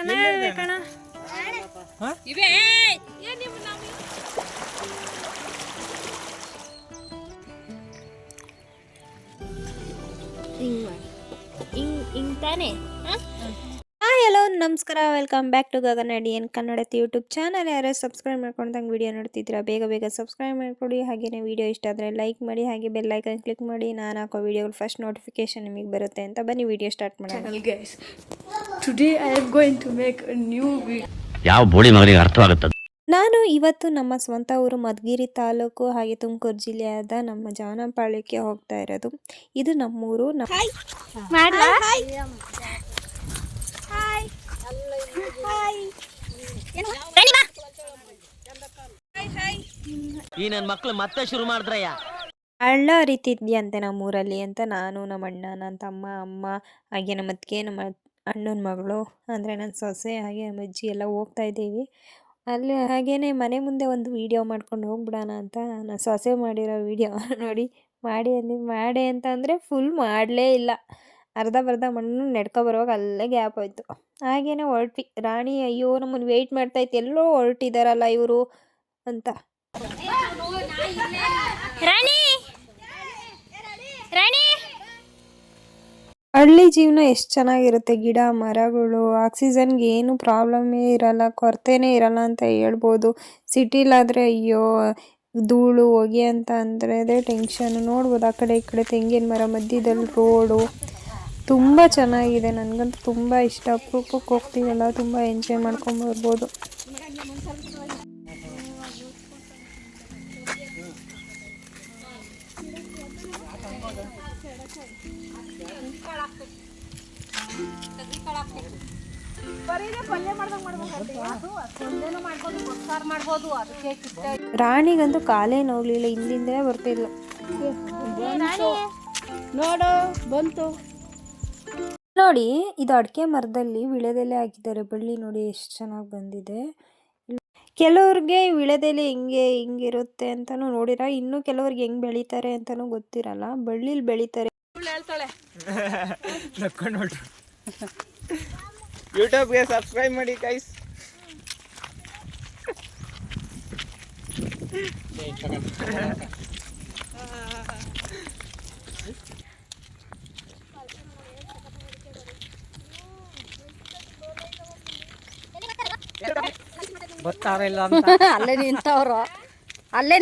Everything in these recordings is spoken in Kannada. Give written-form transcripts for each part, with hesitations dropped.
ಕಣ ಇವೆ ಹಿಂಗ್ ತಾನೆ. ಹಲೋ ನಮಸ್ಕಾರ, ವೆಲ್ಕಮ್ ಬ್ಯಾಕ್ ಟು ಗಗನಡಿಯನ್ ಕನ್ನಡ ಯೂಟ್ಯೂಬ್ ಚಾನಲ್. ಯಾರು ಸಬ್ಸ್ಕ್ರೈಬ್ ಮಾಡ್ಕೊಂಡಂಗೆ ವಿಡಿಯೋ ನೋಡ್ತಿದ್ದೀರಾ, ಬೇಗ ಸಬ್ಸ್ಕ್ರೈಬ್ ಮಾಡ್ಕೊಡಿ. ಹಾಗೆಯೇ ವಿಡಿಯೋ ಇಷ್ಟ ಆದರೆ ಲೈಕ್ ಮಾಡಿ, ಹಾಗೆ ಬೆಲ್ ಐಕಾನ್ ಕ್ಲಿಕ್ ಮಾಡಿ. ನಾನು ಹಾಕೋ ವಿಡಿಯೋಗಳು ಫಸ್ಟ್ ನೋಟಿಫಿಕೇಶನ್ ನಿಮಗೆ ಬರುತ್ತೆ ಅಂತ. ಬನ್ನಿ ವಿಡಿಯೋ ಸ್ಟಾರ್ಟ್ ಮಾಡೋಣ. Guys, today I am going to make a new video. ಯಾವ ಬೋಳಿ ಮಗನಿಗೆ ಅರ್ಥವಾಗುತ್ತದೆ. ನಾನು ಇವತ್ತು ನಮ್ಮ ಸ್ವಂತ ಊರು ಮಧುಗಿರಿ ತಾಲೂಕು ಹಾಗೆ ತುಮಕೂರು ಜಿಲ್ಲೆಯಾದ ನಮ್ಮ ಜಾನಪಾಳ್ಯಕ್ಕೆ ಹೋಗ್ತಾ ಇರೋದು. ಇದು ನಮ್ಮೂರು. ಈ ನನ್ನ ಮಕ್ಕಳು ಮತ್ತೆ ಶುರು ಮಾಡಿದ್ರಯ್ಯ. ಹಳ್ಳ ಹರಿತಿದ್ಯಂತೆ ನಮ್ಮೂರಲ್ಲಿ ಅಂತ ನಾನು, ನಮ್ಮ ಅಣ್ಣ, ನನ್ನ ತಮ್ಮ, ಅಮ್ಮ, ಹಾಗೆ ನಮ್ಮ ಅತ್ತಿಗೆ, ನಮ್ಮ ಅಣ್ಣನ ಮಗಳು ಅಂದರೆ ನನ್ನ ಸೊಸೆ, ಹಾಗೆ ನಮ್ಮ ಅಜ್ಜಿ ಎಲ್ಲ ಹೋಗ್ತಾ ಇದ್ದೀವಿ. ಅಲ್ಲಿ ಹಾಗೇನೆ ಮನೆ ಮುಂದೆ ಒಂದು ವಿಡಿಯೋ ಮಾಡ್ಕೊಂಡು ಹೋಗ್ಬಿಡೋಣ ಅಂತ. ನಾನು ಸೊಸೆ ಮಾಡಿರೋ ವಿಡಿಯೋ ನೋಡಿ ಮಾಡಿ ಅಂತ ಅಂದರೆ ಫುಲ್ ಮಾಡಲೇ ಇಲ್ಲ, ಅರ್ಧ ಮಣ್ಣು ನೆಡ್ಕೊಬರುವಾಗ ಅಲ್ಲೇ ಗ್ಯಾಪ್ ಆಯಿತು. ಹಾಗೇನೆ ಹೊರಟ್ವಿ. ರಾಣಿ ಅಯ್ಯೋ ನಮ್ಮನ್ನು ವೆಯ್ಟ್ ಮಾಡ್ತಾಯಿತ್ತು, ಎಲ್ಲೋ ಹೊರಟಿದ್ದಾರಲ್ಲ ಇವರು ಅಂತ. ಹಳ್ಳಿ ಜೀವನ ಎಷ್ಟು ಚೆನ್ನಾಗಿರುತ್ತೆ. ಗಿಡ ಮರಗಳು, ಆಕ್ಸಿಜನ್ಗೆ ಏನು ಪ್ರಾಬ್ಲಮ್ಮೇ ಇರಲ್ಲ, ಕೊರತೆನೇ ಇರಲ್ಲ ಅಂತ ಹೇಳ್ಬೋದು. ಸಿಟಿಲಾದರೆ ಅಯ್ಯೋ ಧೂಳು ಹೊಗೆ ಅಂತ ಅಂದರೆ ಅದೇ ಟೆನ್ಷನ್. ನೋಡ್ಬೋದು ಆ ಕಡೆ ಈ ಕಡೆ ತೆಂಗಿನ ಮರ ಮಧ್ಯದಲ್ಲಿ ರೋಡು ತುಂಬ ಚೆನ್ನಾಗಿದೆ. ನನಗಂತೂ ತುಂಬ ಇಷ್ಟ. ಅಪರೂಪಕ್ಕೆ ಹೋಗ್ತೀವಲ್ಲ, ತುಂಬ ಎಂಜಾಯ್ ಮಾಡ್ಕೊಂಬರ್ಬೋದು. ರಾಣಿಗಂತೂ ಕಾಲೇ ನೋಡ್ಲಿಲ್ಲ, ಹಿಂದಿಂದಲೇ ಬರ್ತಿದ್ಲು. ನೋಡು ಬಂತು ನೋಡಿ, ಇದು ಅಡಿಕೆ ಮರದಲ್ಲಿ ವಿಳೆದೆಲೆ ಹಾಕಿದ್ದಾರೆ. ಬಳ್ಳಿ ನೋಡಿ ಎಷ್ಟು ಚೆನ್ನಾಗಿ ಬಂದಿದೆ. ಕೆಲವ್ರಿಗೆ ವಿಳೆದೆಲೆ ಹಿಂಗಿರುತ್ತೆ ಅಂತಲೂ ನೋಡಿರ, ಇನ್ನು ಕೆಲವ್ರಿಗೆ ಹೆಂಗ್ ಬೆಳಿತಾರೆ ಅಂತಲೂ ಗೊತ್ತಿರಲ್ಲ. ಬಳ್ಳಿಲಿ ಬೆಳಿತಾರೆ. ಯೂಟ್ಯೂಬ್ಗೆ ಸಬ್ಸ್ಕ್ರೈಬ್ ಮಾಡಿ ಗೈಸ್. ಗೊತ್ತಾರಿಲ್ಲ ಅಂತ ಅಲ್ಲೇ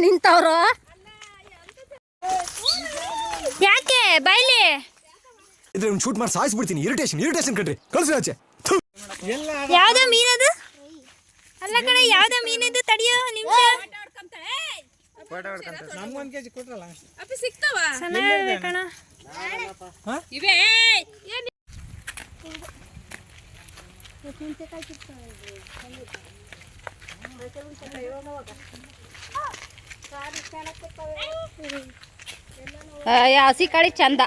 ನಿಂತವ್ರು ಯಾಕೆ ಬೈಲಿ ಇದ್ರೆ ಶೂಟ್ ಮಾಡಿ ಸಾಯಿಸ್ಬಿಡ್ತೀನಿ. ಇರಿಟೇಷನ್ ಕಣ್ರಿ, ಕಳ್ಸಿ ಆಚೆ. ಯಾವ್ದೋ ಮೀನದು ಅಲ್ಲ ಕಡೆ, ಯಾವ್ದೋ ಮೀನದು ತಡಿಯೋ ನಿಮಿಷ. ನಮ್ಗೊಂದು ಕೆಜಿ ಕೊಟ್ರಲ್ಲ ಚೆನ್ನಾಗಿದೆ ಕಣ ಇವೆ. ಹಸಿ ಕಾಳಿ ಚಂದ.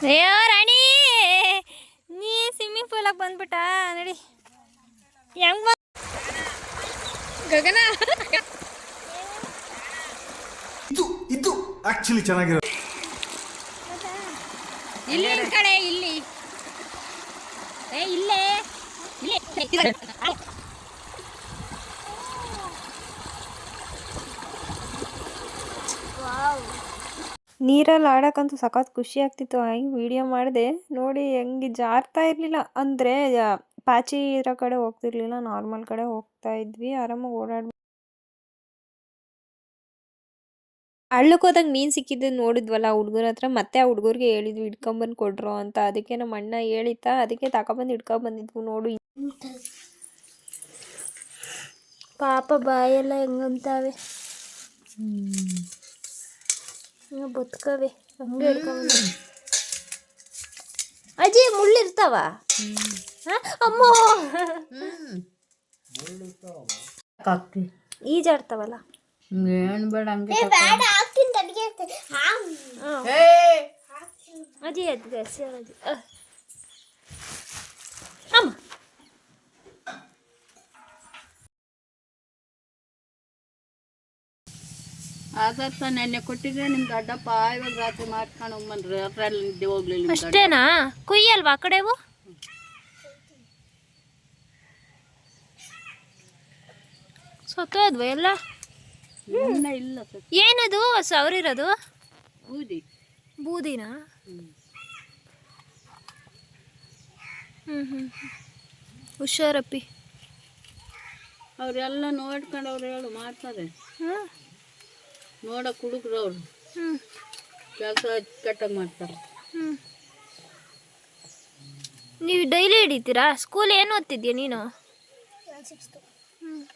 ಅಯ್ಯೋ ರಾಣಿ, ನೀ ಸ್ವಿಮ್ಮಿಂಗ್ ಪೂಲಾಗ ಬಂದ್ಬಿಟ್ಟ ನೋಡಿ. ಹೆಂಗ್ ಗಗನ ಇದು ಆಕ್ಚುಲಿ ಚೆನ್ನಾಗಿರೋ. ಇಲ್ಲಿ ಕಡೆ ಇಲ್ಲಿ ಇಲ್ಲೇ ನೀರಲ್ಲಿ ಆಡೋಕ್ಕಂತೂ ಸಖತ್ ಖುಷಿ ಆಗ್ತಿತ್ತು. ಹಂಗೆ ವಿಡಿಯೋ ಮಾಡಿದೆ ನೋಡಿ. ಹೆಂಗೆ ಜಾರ್ತಾ ಇರಲಿಲ್ಲ ಅಂದರೆ, ಪಾಚಿ ಇರೋ ಕಡೆ ಹೋಗ್ತಿರ್ಲಿಲ್ಲ, ನಾರ್ಮಲ್ ಕಡೆ ಹೋಗ್ತಾ ಇದ್ವಿ. ಆರಾಮಾಗಿ ಹಳ್ಳಕ್ಕೆ ಹೋದಾಗ ಮೀನು ಸಿಕ್ಕಿದ್ದು ನೋಡಿದ್ವಲ್ಲ ಆ ಹುಡುಗನ ಹತ್ರ, ಮತ್ತೆ ಆ ಹುಡುಗರಿಗೆ ಹೇಳಿದ್ವಿ ಹಿಡ್ಕೊಂಬಂದು ಕೊಡ್ರು ಅಂತ. ಅದಕ್ಕೆ ನಮ್ಮ ಅಣ್ಣ ಹೇಳಿತ್ತ, ಅದಕ್ಕೆ ತಗೊಬಂದು ಹಿಡ್ಕೊಂಬಂದಿದ್ವು. ನೋಡು ಪಾಪ ಬಾಯೆಲ್ಲ ಹೆಂಗಂತಾವೆ, ಬದುಕವೆ ಹಂಗೆ ಹಿಡ್ಕೊಂಬಂದ. ಅಜ್ಜಿ ಮುಳ್ಳಿರ್ತಾವ? ಅಮ್ಮೋ ಈಜಾಡ್ತಾವಲ್ಲ. ಏನ್ ಬೇಡ ಹಂಗೆ ಅಜ್ಜಿ ಅಜ್ಜಿ ಅಜ್ಜಿ ಅಮ್ಮ ಆದರ್ಶ ನೆನ್ನೆ ಕೊಟ್ಟಿದ್ರೆ ನಿಮ್ಗೆ ಅಡ್ಡಪ್ಪ ಇವಾಗ ರಾತ್ರಿ ಮಾಡ್ಕೊಂಡು ಹೋಗ್ಬಂದ್ರಿ ಅದ್ರಲ್ಲಿ ನಿದ್ದೆ ಹೋಗ್ಲಿಲ್ಲ ನಿಮ್ಗೆ ಅಡ್ಡ. ಅಷ್ಟೇನಾ? ಕುಯ್ಯಲ್ವಾ ಆ ಕಡೆವು? ಸತ್ತೋದ್ವ ಎಲ್ಲ? ಇನ್ನ ಇಲ್ಲ ಸರ್ ಏನದು ಸವರಿರೋದು? ಬೂದಿ. ಬೂದಿನಾ? ಹುಷಾರಪ್ಪಿ. ಅವರೆಲ್ಲ ನೋಡ್ಕೊಂಡವ್ರು ಹೇಳು ಮಾಡ್ತಾರೆ. ಹ್ಞೂ ನೋಡಕ್ ಹುಡುಗ್ರು ಅವ್ರು ಹ್ಞೂ ಕೆಲಸ ಅಚ್ಚುಕಟ್ಟಾಗಿ ಮಾಡ್ತಾರೆ. ಹ್ಞೂ ನೀವು ಡೈಲಿ ಹಿಡಿತೀರಾ? ಸ್ಕೂಲ್ ಏನು ಓದ್ತಿದ್ಯಾ ನೀನು?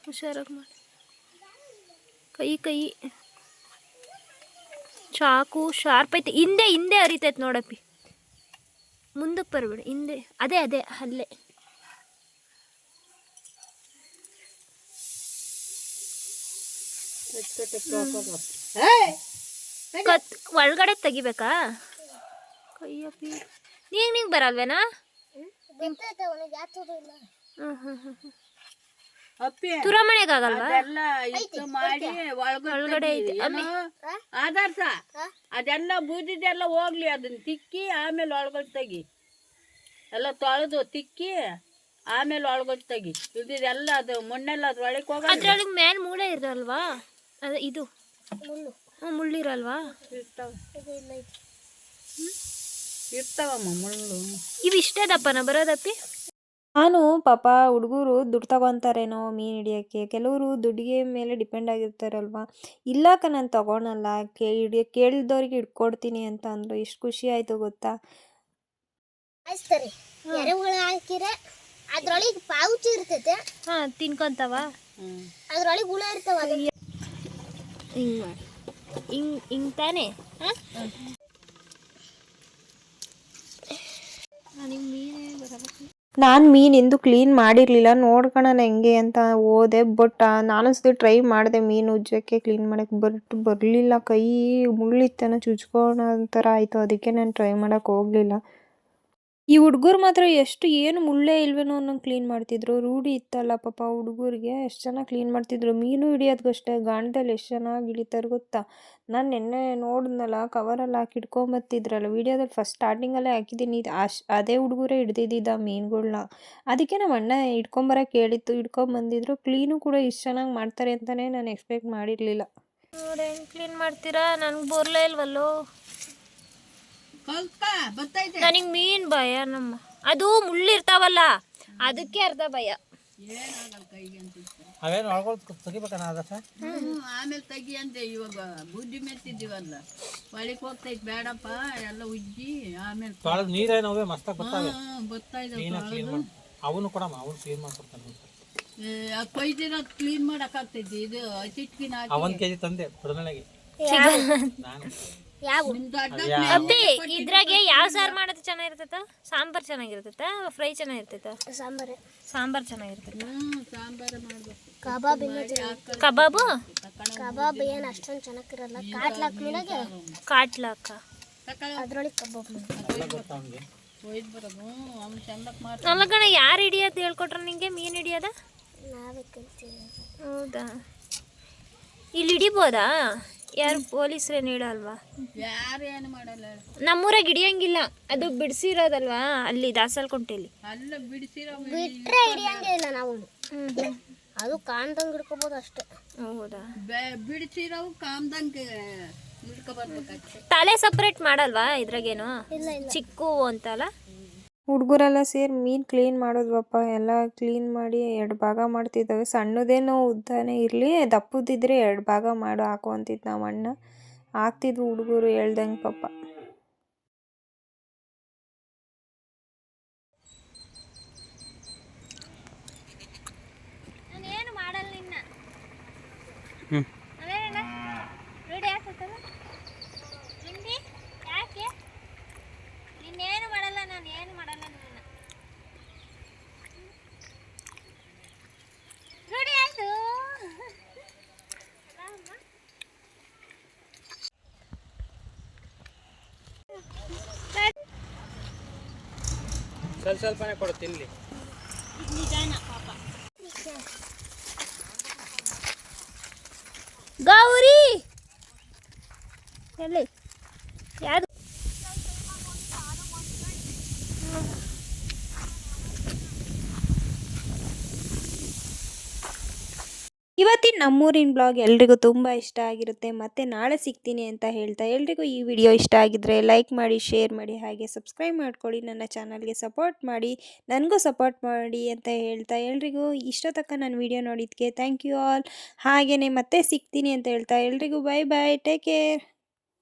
ಹುಷಾರಾಗಿ ಮಾಡಿ. ಕೈ ಕೈ ಚಾಕು ಶಾರ್ಪ್ ಐತೆ. ಹಿಂದೆ ಹಿಂದೆ ಹರಿತೈತೆ ನೋಡಪ್ಪಿ, ಮುಂದಕ್ಕೆ ಬರಬೇಡ, ಹಿಂದೆ. ಅದೇ ಅದೇ ಅಲ್ಲೇ. ಕತ್ ಒಳಗಡೆ ತೆಗಿಬೇಕಾ? ಕೈಯಪ್ಪಿ ನೀಂಗೆ ಬರಲ್ವೇನಾ? ಅಪ್ಪಿ ತುರಮಣೆಗಾಗಲ್ವಾ? ಅದೆಲ್ಲ ಇಷ್ಟು ಮಾಡಿ ಒಳಗಡೆ ಐತೆ. ಆದರ್ಶ ಅದೆಲ್ಲ ಬೂದಿದೆಲ್ಲ ಹೋಗ್ಲಿ, ಅದನ್ನ ತಿಕ್ಕಿ ಆಮೇಲೆ ಒಳಗಡೆ ತೆಗಿ. ಎಲ್ಲ ತೊಳೆದು ತಿಕ್ಕಿ ಆಮೇಲೆ ಒಳಗಡೆ ತೆಗಿ. ಇದೆಲ್ಲ ಅದು ಮಣ್ಣೆಲ್ಲ ಅದ್ರ ಒಳಗೆ ಹೋಗ. ಅದ್ರೊಳಗೆ ಮೇಲೆ ಮೂಳೆ ಇರಲ್ವಾ? ಅದೇ ಇದು ಮುಳ್ಳಿರಲ್ವಾ? ಇರ್ತಾವಮ್ಮ ಮುಳ್ಳು. ಇವಿಷ್ಟೇ ದಪ್ಪನ ಬರೋದಪ್ಪಿ? ನಾನು ಪಾಪ ಹುಡುಗರು ದುಡ್ಡು ತಗೊತಾರೇನೋ ಮೀನು ಹಿಡಿಯೋಕ್ಕೆ. ಕೆಲವರು ದುಡ್ಡಿಗೆ ಮೇಲೆ ಡಿಪೆಂಡ್ ಆಗಿರ್ತಾರಲ್ವ. ಇಲ್ಲಕ್ಕ ನಾನು ತಗೊಳಲ್ಲ, ಕೇಳಿದವ್ರಿಗೆ ಹಿಡ್ಕೊಡ್ತೀನಿ ಅಂತ ಅಂದರು. ಎಷ್ಟು ಖುಷಿ ಆಯಿತು ಗೊತ್ತಾ? ಎರೆಹುಳ ಹಾಕಿರೆ ಅದ್ರೊಳಗೆ ಪೌಚ್ ಇರ್ತೈತೆ. ಹಾಂ ತಿನ್ಕೊಂತಾವ? ಅದ್ರೊಳಗೆ ಹುಳ ಇರ್ತಾವ. ಹಿಂಗೆ ಮಾಡಿ ಹಿಂಗೆ ತಾನೇ? ನನಗೆ ಮೀನೇ ಬರಲ್ಲ. ನಾನು ಮೀನಿಂದು ಕ್ಲೀನ್ ಮಾಡಿರಲಿಲ್ಲ, ನೋಡ್ಕೊಳ್ಳೋಣ ಹೆಂಗೆ ಅಂತ ಹೋದೆ. ಬಟ್ ನಾನೊಂದ್ಸತಿ ಟ್ರೈ ಮಾಡಿದೆ ಮೀನು ಉಜ್ಜೋಕ್ಕೆ, ಕ್ಲೀನ್ ಮಾಡೋಕ್ಕೆ. ಬರಲಿಲ್ಲ. ಕೈ ಮುಳ್ಳಿತ್ತೇನೋ ಚುಚ್ಕೊಳೋ ಥರ ಆಯಿತು. ಅದಕ್ಕೆ ನಾನು ಟ್ರೈ ಮಾಡೋಕ್ಕೆ ಹೋಗಲಿಲ್ಲ. ಈ ಹುಡುಗರು ಮಾತ್ರ ಏನು ಮುಳ್ಳೇ ಇಲ್ವೇನೋ ಅನ್ನೋಂಗೆ ಕ್ಲೀನ್ ಮಾಡ್ತಿದ್ರು. ರೂಢಿ ಇತ್ತಲ್ಲ ಪಾಪ ಹುಡುಗರಿಗೆ, ಎಷ್ಟು ಚೆನ್ನಾಗಿ ಕ್ಲೀನ್ ಮಾಡ್ತಿದ್ರು. ಮೀನು ಹಿಡಿಯೋದಕ್ಕಷ್ಟೇ ಗಾಣದಲ್ಲಿ ಎಷ್ಟು ಚೆನ್ನಾಗಿ ಹಿಡಿತಾರೆ ಗೊತ್ತಾ? ನಾನು ನಿನ್ನೆ ನೋಡಿದ್ನಲ್ಲ, ಕವರಲ್ಲಿ ಹಾಕಿ ಹಿಡ್ಕೊಂಬತ್ತಿದ್ರಲ್ಲ ವೀಡಿಯೋದಲ್ಲಿ, ಫಸ್ಟ್ ಸ್ಟಾರ್ಟಿಂಗಲ್ಲೇ ಹಾಕಿದ್ದೀನಿ. ಅದೇ ಹುಡುಗರೇ ಹಿಡ್ದಿದ್ದ ಮೀನುಗಳ್ನ. ಅದಕ್ಕೆ ನಮ್ಮ ಅಣ್ಣ ಹಿಡ್ಕೊಂಬರಕ್ಕೆ ಹೇಳಿತ್ತು, ಹಿಡ್ಕೊಂಬಂದಿದ್ರು. ಕ್ಲೀನು ಕೂಡ ಇಷ್ಟು ಚೆನ್ನಾಗಿ ಮಾಡ್ತಾರೆ ಅಂತಲೇ ನಾನು ಎಕ್ಸ್ಪೆಕ್ಟ್ ಮಾಡಿರಲಿಲ್ಲ. ನೋಡಿ ಹೆಂಗೆ ಕ್ಲೀನ್ ಮಾಡ್ತೀರಾ? ನನಗೆ ಬರಲೇ ಇಲ್ವಲ್ಲೋ. ನನಗೆ ಮೀನು ಭಯ ನಮ್ಮ. ಅದು ಮುಳ್ಳಿರ್ತಾವಲ್ಲ ಅದಕ್ಕೆ ಅರ್ಧ ಭಯ. ಅವೇನು ಒಳಗೊಳ್ ತೆಗಿಬೇಕಣ್ಣ ಆದರ್ಶ? ಆಮೇಲೆ ತೆಗಿ ಅಂದೆ. ಇವಾಗ ಬುದ್ಧಿ ಮೆತ್ತಿದ್ದೀವಲ್ಲ, ಒಳಗೆ ಹೋಗ್ತೈತೆ ಬೇಡಪ್ಪ ಎಲ್ಲ ಉಜ್ಜಿ ಆಮೇಲೆ ತೊಳೆದು ನೀರೇನು ಅವೇ ಮಸ್ತಾಗಿ ಬರ್ತಾವೆ. ಬರ್ತಾ ಕ್ಲೀನಾಗಿ ಕ್ಲೀನ್ ಮಾಡಿ ಅವನು ಕೊಡಮ್ಮ, ಅವನು ಕ್ಲೀನ್ ಮಾಡ್ಕೊಡ್ತಾನೆ. ಕೊಯ್ದಿರೋದು ಕ್ಲೀನ್ ಮಾಡಕ್ಕಾಗ್ತೈತಿ. ಇದು ಚಿಟ್ಕಿನ ಹಾಕಿ 1 kg ತಂದೆ ಬಡದಳೆಗೆ ನಾನು. ನಿಮ್ದು ಅಡ್ಡ ಅಪ್ಪಿ ಇದ್ರಾಗೆ ಯಾವ ಸಾರು ಮಾಡೋದು ಚೆನ್ನಾಗಿರ್ತೈತ? ಸಾಂಬಾರು ಚೆನ್ನಾಗಿರ್ತೈತ? ಫ್ರೈ ಚೆನ್ನಾಗಿರ್ತೈತ? ಸಾಂಬಾರು ಚೆನ್ನಾಗಿರ್ತೈತ. ಸಾಂಬಾರು ಮಾಡ್ಬೇಕು. ಕಬಾಬ್ ಕಬಾಬು? ಕಬಾಬ್ ಏನು ಅಷ್ಟೊಂದು ಚೆನ್ನಾಗಿರಲ್ಲ. ಕಾಟ್ಲಾಕ್ ಮೀನಾಗೆ ಕಾಟ್ಲಾಕ ಅದ್ರೊಳಗೆ ಕಬಾಬ್ ಒಯ್ದು ಬರೋದು ಅವ್ನು ಚಂದಕ್ಕೆ ಮಾಡಿ. ಅಲ್ಲ ಕಣ, ಯಾರು ಹಿಡಿಯೋದು ಹೇಳ್ಕೊಟ್ರ ನಿಂಗೆ ಮೀನು ಹಿಡಿಯೋದ? ನಾವೇ ಕಲ್ತೀವಿ. ಹೌದಾ? ಇಲ್ಲಿ ಹಿಡಿಬೋದಾ? ಯಾರು ಪೊಲೀಸ್ರೇನು ಹೇಳಲ್ವಾ? ಯಾರು ಏನು ಮಾಡಲ್ಲ. ನಮ್ಮೂರಾಗ ಹಿಡಿಯಂಗಿಲ್ಲ, ಅದು ಬಿಡಿಸಿರೋದಲ್ವಾ ಅಲ್ಲಿ ದಾಸಲ್ಕೊಂಟೆಲಿ. ಅಲ್ಲ ಬಿಡಿಸಿರೋ ಬಿಟ್ರೆ ಹಿಡಿಯಂಗೆ ಇಲ್ಲ ನಾವು. ಅದು ಕಾಣ್ದಂಗೆ ಹಿಡ್ಕೋಬೋದು ಅಷ್ಟೇ. ಹೌದಾ? ಬಿಡಿಸಿರೋವು ಕಾಮ್ದಂಗೆ ಹಿಡ್ಕೊಬರ್ಬೇಕಷ್ಟೆ. ತಲೆ ಸಪ್ರೇಟ್ ಮಾಡಲ್ವಾ ಇದ್ರಾಗೇನು? ಇಲ್ಲ ಇಲ್ಲ. ಚಿಕ್ಕು ಅಂತಲ್ಲ. ಹುಡುಗರೆಲ್ಲ ಸೇರಿ ಮೀನು ಕ್ಲೀನ್ ಮಾಡೋದ್ವಪ್ಪ. ಎಲ್ಲ ಕ್ಲೀನ್ ಮಾಡಿ 2 ಭಾಗ ಮಾಡ್ತಿದ್ದಾವೆ. ಸಣ್ಣದೇನೋ ಉದ್ದನೇ ಇರಲಿ, ದಪ್ಪದಿದ್ರೆ 2 ಭಾಗ ಮಾಡು ಹಾಕು ಅಂತಿದ್ದು ನಮ್ಮ ಅಣ್ಣ. ಆಗ್ತಿದ್ವು ಹುಡುಗರು ಹೇಳ್ದಂಗೆ ಪಾಪ. ನಾನೇನು ಮಾಡಲ್ಲ ನಿನ್ನ ಹ್ಮ್. ಅದೇನ ರೂಢಿ ಆಗ್ತದಲ್ಲ ಹಿಂದಿ ಯಾಕೆ ನಿನ್ನೇನು ಮಾಡಲ್ಲ, ನಾನು ಏನು ಮಾಡಲ್ಲ ನಿನ್ನ ರೂಢಿ ಆಯ್ತು. ಸ್ವಲ್ಪನೇ ಕೊಡು ತಿನ್ಲಿ. ಗೌರಿ ಎಲ್ಲಿ ಯಾರು ಇವತ್ತಿನ ನಮ್ಮೂರಿನ ಬ್ಲಾಗ್ ಎಲ್ರಿಗೂ ತುಂಬ ಇಷ್ಟ ಆಗಿರುತ್ತೆ. ಮತ್ತೆ ನಾಳೆ ಸಿಗ್ತೀನಿ ಅಂತ ಹೇಳ್ತಾ ಎಲ್ರಿಗೂ ಈ ವಿಡಿಯೋ ಇಷ್ಟ ಆಗಿದ್ರೆ ಲೈಕ್ ಮಾಡಿ, ಶೇರ್ ಮಾಡಿ, ಹಾಗೆ ಸಬ್ಸ್ಕ್ರೈಬ್ ಮಾಡ್ಕೊಳ್ಳಿ. ನನ್ನ ಚಾನಲ್ಗೆ ಸಪೋರ್ಟ್ ಮಾಡಿ, ನನಗೂ ಸಪೋರ್ಟ್ ಮಾಡಿ ಅಂತ ಹೇಳ್ತಾ ಎಲ್ರಿಗೂ ಇಷ್ಟ ತನಕ ನನ್ನ ವಿಡಿಯೋ ನೋಡಿದ್ದಕ್ಕೆ ಥ್ಯಾಂಕ್ ಯು ಆಲ್. ಹಾಗೆಯೇ ಮತ್ತೆ ಸಿಗ್ತೀನಿ ಅಂತ ಹೇಳ್ತಾ ಎಲ್ರಿಗೂ ಬೈ ಬಾಯ್, ಟೇಕ್ ಕೇರ್.